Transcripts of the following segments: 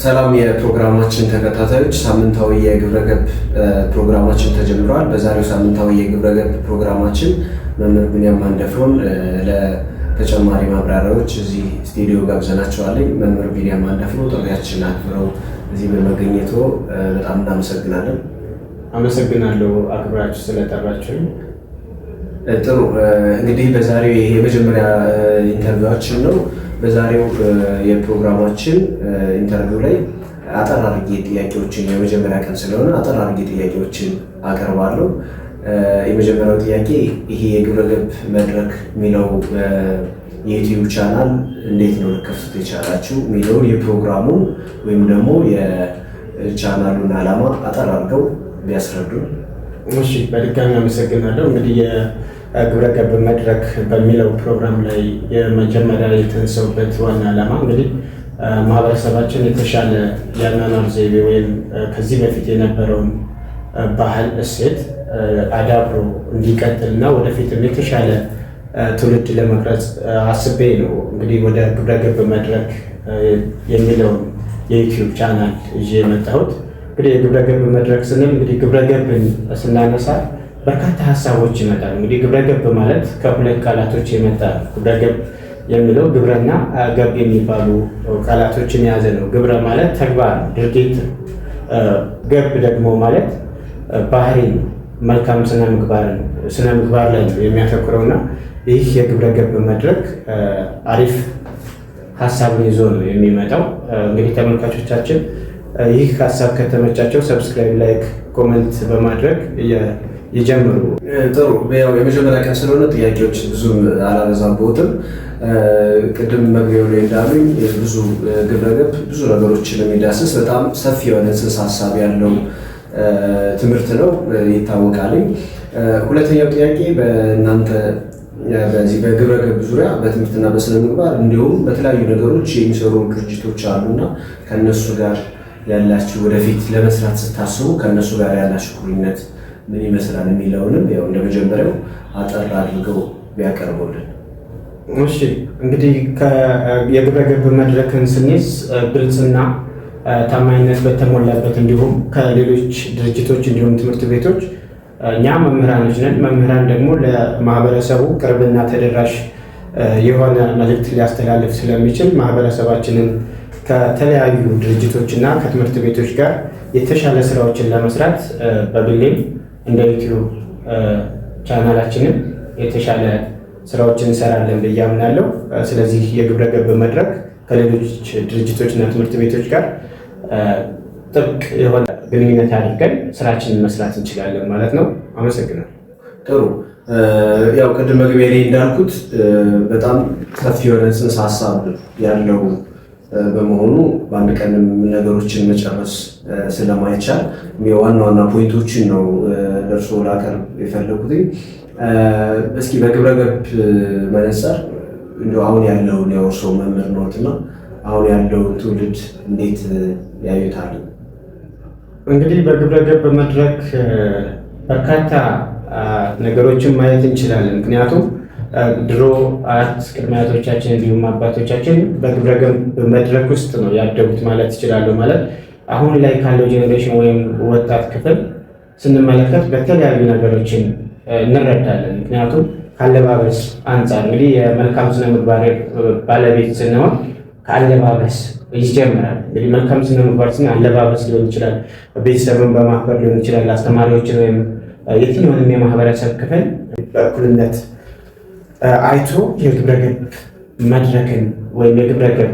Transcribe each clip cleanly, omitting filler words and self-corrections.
ሰላም የፕሮግራማችን ተከታታዮች፣ ሳምንታዊ የግብረገብ ፕሮግራማችን ተጀምሯል። በዛሬው ሳምንታዊ የግብረገብ ፕሮግራማችን መምህር ቢኒያም ማንደፍሮን ለተጨማሪ ማብራሪያዎች እዚህ ስቱዲዮ ጋብዘናቸዋል። መምህር ቢኒያም ማንደፍሮ ጥሪያችንን አክብረው እዚህ በመገኘቱ በጣም እናመሰግናለን። አመሰግናለሁ አክብራችሁ ስለጠራችሁኝ። ጥሩ፣ እንግዲህ በዛሬው የመጀመሪያ ኢንተርቪዋችን ነው። በዛሬው የፕሮግራማችን ኢንተርቪው ላይ አጠር አድርጌ ጥያቄዎችን የመጀመሪያ ቀን ስለሆነ አጠር አድርጌ ጥያቄዎችን አቀርባለሁ። የመጀመሪያው ጥያቄ ይሄ የግብረገብ መድረክ የሚለው የዩቲዩብ ቻናል እንዴት ነው ልከፍቱት የቻላችሁ የሚለውን የፕሮግራሙን ወይም ደግሞ የቻናሉን ዓላማ አጠር አድርገው ቢያስረዱን። እሺ፣ በድጋሚ አመሰግናለሁ። እንግዲህ የግብረገብ መድረክ በሚለው ፕሮግራም ላይ የመጀመሪያ የተነሳውበት ዋና ዓላማ እንግዲህ ማህበረሰባችን የተሻለ የአኗኗር ዘይቤ ወይም ከዚህ በፊት የነበረውን ባህል እሴት አዳብሮ እንዲቀጥልና ወደፊትም የተሻለ ትውልድ ለመቅረጽ አስቤ ነው እንግዲህ ወደ ግብረገብ መድረክ የሚለውን የዩቲዩብ ቻናል ይዤ የመጣሁት። እንግዲህ የግብረገብ መድረክ ስንል እንግዲህ ግብረገብን ስናነሳ በርካታ ሀሳቦች ይመጣሉ። እንግዲህ ግብረገብ ማለት ከሁለት ቃላቶች የመጣ ግብረገብ የሚለው ግብረና ገብ የሚባሉ ቃላቶችን የያዘ ነው። ግብረ ማለት ተግባር ነው፣ ድርጊት ነው። ገብ ደግሞ ማለት ባህሪ ነው፣ መልካም ስነ ምግባር ላይ ነው የሚያተኩረው እና ይህ የግብረገብ መድረክ አሪፍ ሀሳብን ይዞ ነው የሚመጣው። እንግዲህ ተመልካቾቻችን ይህ ሀሳብ ከተመቻቸው ሰብስክራይብ፣ ላይክ፣ ኮመንት በማድረግ ይጀምሩ። ጥሩ፣ ያው የመጀመሪያ ቀን ስለሆነ ጥያቄዎች ብዙም አላበዛብዎትም። ቅድም መግቢያው ላይ እንዳሉኝ ብዙ ግብረገብ ብዙ ነገሮችን የሚዳስስ በጣም ሰፊ የሆነ ጽንሰ ሀሳብ ያለው ትምህርት ነው ይታወቃል። ሁለተኛው ጥያቄ በእናንተ በዚህ በግብረገብ ዙሪያ በትምህርትና በስነ ምግባር እንዲሁም በተለያዩ ነገሮች የሚሰሩ ድርጅቶች አሉና ከነሱ ጋር ያላችሁ ወደፊት ለመስራት ስታስቡ ከነሱ ጋር ያላችሁ ቁርኝነት ምን ይመስላል የሚለውንም ያው እንደመጀመሪያው አጠር አድርገው ቢያቀርቡልን። እሺ፣ እንግዲህ የግብረገብ መድረክን ስንይዝ ግልጽና ታማኝነት በተሞላበት እንዲሁም ከሌሎች ድርጅቶች እንዲሁም ትምህርት ቤቶች እኛ መምህራኖች ነን። መምህራን ደግሞ ለማህበረሰቡ ቅርብና ተደራሽ የሆነ መልእክት ሊያስተላልፍ ስለሚችል ማህበረሰባችንን ከተለያዩ ድርጅቶች እና ከትምህርት ቤቶች ጋር የተሻለ ስራዎችን ለመስራት በግሌም እንደ ዩቲዩብ ቻናላችንን የተሻለ ስራዎችን እንሰራለን ብዬ አምናለሁ። ስለዚህ የግብረገብ መድረክ ከሌሎች ድርጅቶች እና ትምህርት ቤቶች ጋር ጥብቅ የሆነ ግንኙነት አድርገን ስራችንን መስራት እንችላለን ማለት ነው። አመሰግናለሁ። ጥሩ፣ ያው ቅድም መግቢያ ላይ እንዳልኩት በጣም ሰፊ የሆነ ጽንሰ ሀሳብ ያለው በመሆኑ በአንድ ቀንም ነገሮችን መጨረስ ስለማይቻል ዋና ዋና ፖይንቶችን ነው ለእርስዎ ላቀርብ የፈለጉት። እስኪ በግብረገብ መነጽር እንደው አሁን ያለውን ያው እርስዎ መምህር ነዎትና አሁን ያለውን ትውልድ እንዴት ያዩታል? እንግዲህ በግብረገብ መድረክ በርካታ ነገሮችን ማየት እንችላለን። ምክንያቱም ድሮ ቅድመ አያቶቻችን እንዲሁም አባቶቻችን በግብረገብ መድረክ ውስጥ ነው ያደጉት ማለት ይችላሉ። ማለት አሁን ላይ ካለው ጄኔሬሽን ወይም ወጣት ክፍል ስንመለከት በተለያዩ ነገሮችን እንረዳለን። ምክንያቱም ከአለባበስ አንጻር እንግዲህ የመልካም ስነ ምግባር ባለቤት ስንሆን ከአለባበስ ይጀምራል። እንግዲህ መልካም ስነ ምግባር ስንል አለባበስ ሊሆን ይችላል፣ ቤተሰብን በማክበር ሊሆን ይችላል፣ አስተማሪዎችን ወይም የትኛውንም የማህበረሰብ ክፍል በእኩልነት አይቶ የግብረገብ መድረክን ወይም የግብረገብ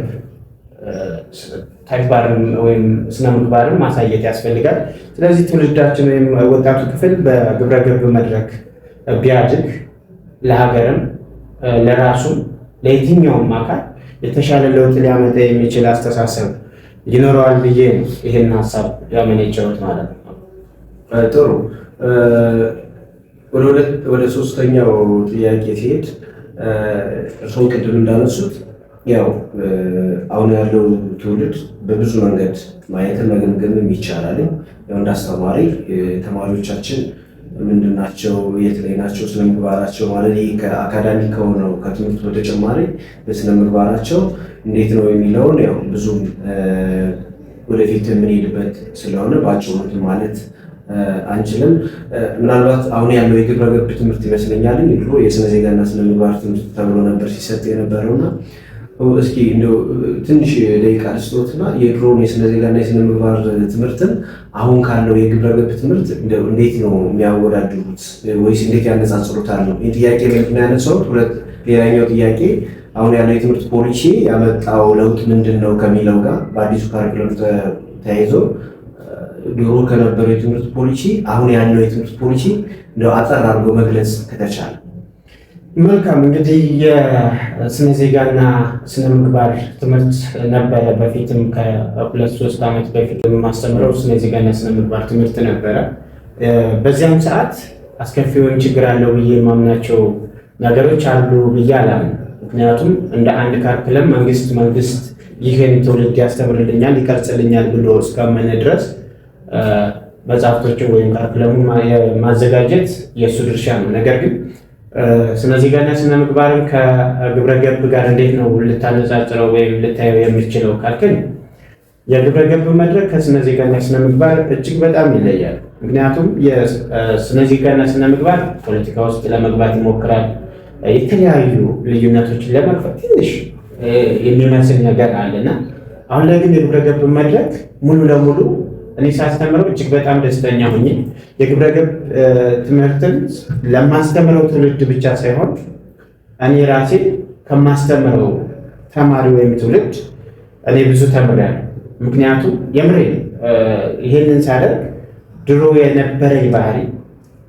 ተግባርን ወይም ስነ ምግባርን ማሳየት ያስፈልጋል። ስለዚህ ትውልዳችን ወይም ወጣቱ ክፍል በግብረገብ መድረክ ቢያድግ ለሀገርም ለራሱም ለየትኛውም አካል የተሻለ ለውጥ ሊያመጣ የሚችል አስተሳሰብ ይኖረዋል ብዬ ነው ይህን ሀሳብ ያመነጨሁት ማለት ነው። ጥሩ፣ ወደ ሶስተኛው ጥያቄ ሲሄድ እርስዎ ቅድም እንዳነሱት ያው አሁን ያለው ትውልድ በብዙ መንገድ ማየትን መገምገምም ይቻላል። ያው እንዳስተማሪ ተማሪዎቻችን ምንድን ናቸው፣ የት ላይ ናቸው፣ ስነ ምግባራቸው ማለት ይህ ከአካዳሚክ ከሆነው ከትምህርት በተጨማሪ በስነ ምግባራቸው እንዴት ነው የሚለውን ያው ብዙም ወደፊት የምንሄድበት ስለሆነ በአጭሩ ማለት አንችልም። ምናልባት አሁን ያለው የግብረ ገብ ትምህርት ይመስለኛል ድሮ የስነ ዜጋና ስነ ምግባር ትምህርት ተብሎ ነበር ሲሰጥ የነበረውና እስኪ እንደው ትንሽ ደቂቃ ልስጦትና የድሮውን የስነ ዜጋና የስነ ምግባር ትምህርትን አሁን ካለው የግብረ ገብ ትምህርት እንዴት ነው የሚያወዳድሩት ወይስ እንዴት ያነጻጽሩታል ነው ይህ ጥያቄ። ምንድን ያነሳሁት ሌላኛው ጥያቄ አሁን ያለው የትምህርት ፖሊሲ ያመጣው ለውጥ ምንድን ነው ከሚለው ጋር በአዲሱ ካሪኩለም ተያይዞ ድሮ ከነበረው የትምህርት ፖሊሲ አሁን ያለው የትምህርት ፖሊሲ እንደው አጠር አድርጎ መግለጽ ከተቻለ መልካም። እንግዲህ የስነ ዜጋና ስነ ምግባር ትምህርት ነበረ በፊትም ከ2-3 ዓመት በፊት የማስተምረው ስነ ዜጋና ስነ ምግባር ትምህርት ነበረ። በዚያም ሰዓት አስከፊውን ችግር አለው ብዬ የማምናቸው ነገሮች አሉ ብዬ አላምንም። ምክንያቱም እንደ አንድ ካሪኩለም መንግስት ይህን ትውልድ ያስተምርልኛል ይቀርጽልኛል ብሎ እስካመነ ድረስ መጽሐፍቶችን ወይም ካሪኩለሙን ማዘጋጀት የእሱ ድርሻ ነው። ነገር ግን ስነ ዜጋና ስነ ምግባርን ከግብረ ገብ ጋር እንዴት ነው ልታነጻጽረው ወይም ልታየው የምችለው ካልክን የግብረ ገብ መድረክ ከስነ ዜጋና ስነ ምግባር እጅግ በጣም ይለያል። ምክንያቱም የስነ ዜጋና ስነ ምግባር ፖለቲካ ውስጥ ለመግባት ይሞክራል። የተለያዩ ልዩነቶችን ለመክፈት ትንሽ የሚመስል ነገር አለና አሁን ላይ ግን የግብረ ገብ መድረክ ሙሉ ለሙሉ እኔ ሳስተምረው እጅግ በጣም ደስተኛ ሆኜ የግብረ ገብ ትምህርትን ለማስተምረው ትውልድ ብቻ ሳይሆን እኔ ራሴ ከማስተምረው ተማሪ ወይም ትውልድ እኔ ብዙ ተምሬያለሁ። ምክንያቱም የምሬ ይሄንን ሳደርግ ድሮ የነበረኝ ባህሪ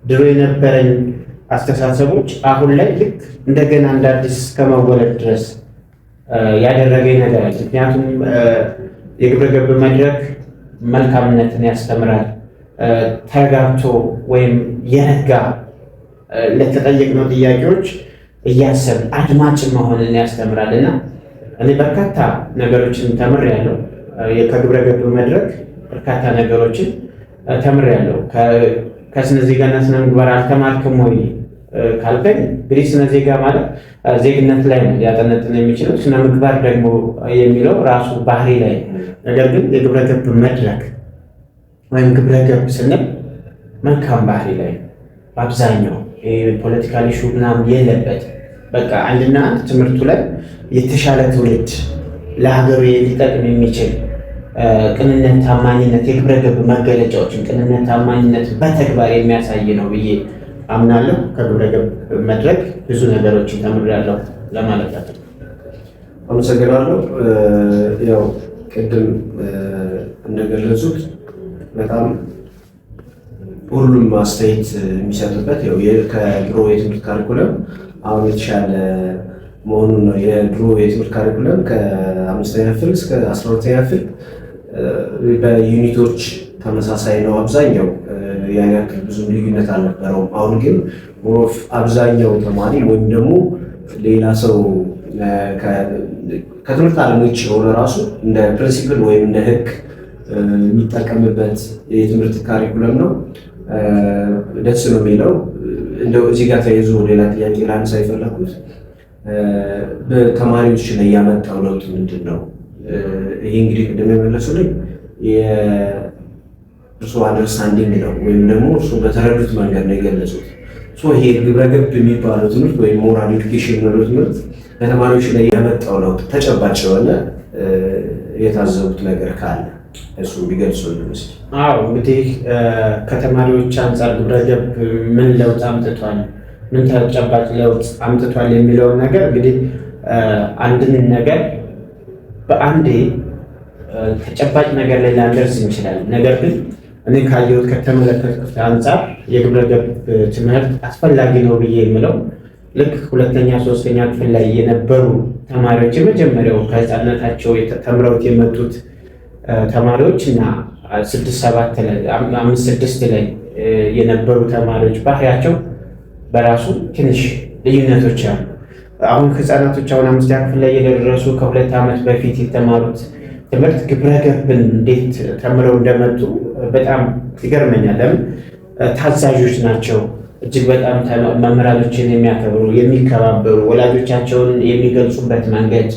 ድሮ የነበረኝ አስተሳሰቦች አሁን ላይ ልክ እንደገና እንደ አዲስ ከመወለድ ድረስ ያደረገኝ ነገር አለ። ምክንያቱም የግብረ ገብ መድረክ መልካምነትን ያስተምራል። ተረጋግቶ ወይም የረጋ ለተጠየቅነው ጥያቄዎች እያሰብ አድማጭ መሆንን ያስተምራል እና እኔ በርካታ ነገሮችን ተምሬያለሁ። ከግብረ ገብ መድረክ በርካታ ነገሮችን ተምሬያለሁ። ከስነ ዜጋና ስነ ምግባር አልተማርክም ወይ ካልከኝ እንግዲህ ስነ ዜጋ ማለት ዜግነት ላይ ነው ሊያጠነጥን የሚችለው። ስነ ምግባር ደግሞ የሚለው ራሱ ባህሪ ላይ ነው። ነገር ግን የግብረ ገብ መድረክ ወይም ግብረ ገብ ስንል መልካም ባህሪ ላይ በአብዛኛው ፖለቲካል ኢሹ ምናምን የለበት። በቃ አንድና አንድ ትምህርቱ ላይ የተሻለ ትውልድ ለሀገሩ ሊጠቅም የሚችል ቅንነት፣ ታማኝነት የግብረ ገብ መገለጫዎችን ቅንነት፣ ታማኝነት በተግባር የሚያሳይ ነው ብዬ አምናለሁ። ከግብረ ገብ መድረክ ብዙ ነገሮችን ተምሬያለሁ ለማለት ነው። አመሰግናለሁ። ያው ቅድም እንደገለጹት በጣም ሁሉም አስተያየት የሚሰጥበት ያው ከድሮ የትምህርት ካሪኩለም አሁን የተሻለ መሆኑን ነው። የድሮ የትምህርት ካሪኩለም ከ5ኛ ክፍል እስከ 12ኛ ክፍል በዩኒቶች ተመሳሳይ ነው። አብዛኛው ያን ያክል ብዙ ልዩነት አልነበረውም። አሁን ግን አብዛኛው ተማሪ ወይም ደግሞ ሌላ ሰው ከትምህርት ዓለም ውጭ የሆነ ራሱ እንደ ፕሪንሲፕል ወይም እንደ ሕግ የሚጠቀምበት የትምህርት ካሪኩለም ነው። ደስ ነው የሚለው። እንደው እዚህ ጋር ተያይዞ ሌላ ጥያቄ ላነሳ የፈለኩት በተማሪዎች ላይ ያመጣው ለውጥ ምንድን ነው? ይሄ እንግዲህ ቅድም የመለሱልኝ የእርሱ አንደርስታንዲንግ ነው ወይም ደግሞ እርሱ በተረዱት መንገድ ነው የገለጹት። ይሄ ግብረ ገብ የሚባለው ትምህርት ወይም ሞራል ኤዱኬሽን የሚባለው ትምህርት በተማሪዎች ላይ ያመጣው ለውጥ ተጨባጭ የሆነ የታዘቡት ነገር ካለ እሱ ቢገልጹልን እስኪ። አዎ እንግዲህ ከተማሪዎች አንጻር ግብረ ገብ ምን ለውጥ አምጥቷል፣ ምን ተጨባጭ ለውጥ አምጥቷል የሚለውን ነገር እንግዲህ አንድን ነገር በአንዴ ተጨባጭ ነገር ላይ ላንደርስ እንችላለን። ነገር ግን እኔ ካየሁት ከተመለከትኩት አንጻር የግብረ ገብ ትምህርት አስፈላጊ ነው ብዬ የምለው ልክ 2ኛ 3ኛ ክፍል ላይ የነበሩ ተማሪዎች የመጀመሪያው ከህፃንነታቸው ተምረውት የመጡት ተማሪዎች እና 6-7 ላይ 5-6 ላይ የነበሩ ተማሪዎች ባህሪያቸው በራሱ ትንሽ ልዩነቶች አሉ። አሁን ህፃናቶች አሁን 5ኛ ክፍል ላይ የደረሱ ከ2 ዓመት በፊት የተማሩት ትምህርት ግብረ ገብን እንዴት ተምረው እንደመጡ በጣም ይገርመኛል። ለምን ታዛዦች ናቸው። እጅግ በጣም መምህራኖችን የሚያከብሩ የሚከባበሩ፣ ወላጆቻቸውን የሚገልጹበት መንገድ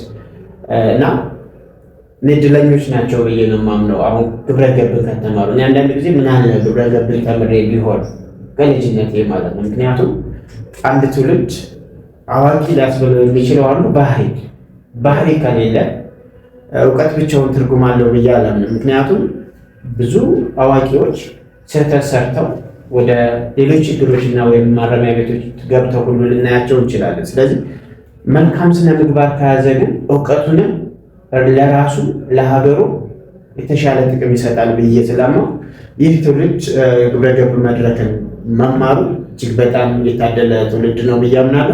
እና እድለኞች ናቸው ብዬ ነው የማምነው። አሁን ግብረ ገብ ከተማሩ እኔ አንዳንድ ጊዜ ምን አለ ግብረ ገብን ተምሬ ቢሆን ከልጅነቴ ማለት ነው። ምክንያቱም አንድ ትውልድ አዋቂ ሊያስብለው የሚችለው አሉ ባህሪ ከሌለ እውቀት ብቻውን ትርጉም አለው ብዬ አላምንም። ምክንያቱም ብዙ አዋቂዎች ስህተት ሰርተው ወደ ሌሎች ችግሮችና ወይም ማረሚያ ቤቶች ገብተው ሁሉ ልናያቸው እንችላለን። ስለዚህ መልካም ስነ ምግባር ከያዘ ግን እውቀቱንም ለራሱ ለሀገሩ የተሻለ ጥቅም ይሰጣል ብዬ ስላምነው ይህ ትውልድ ግብረ ገብ መድረክን መማሩ እጅግ በጣም የታደለ ትውልድ ነው ብዬ አምናለሁ።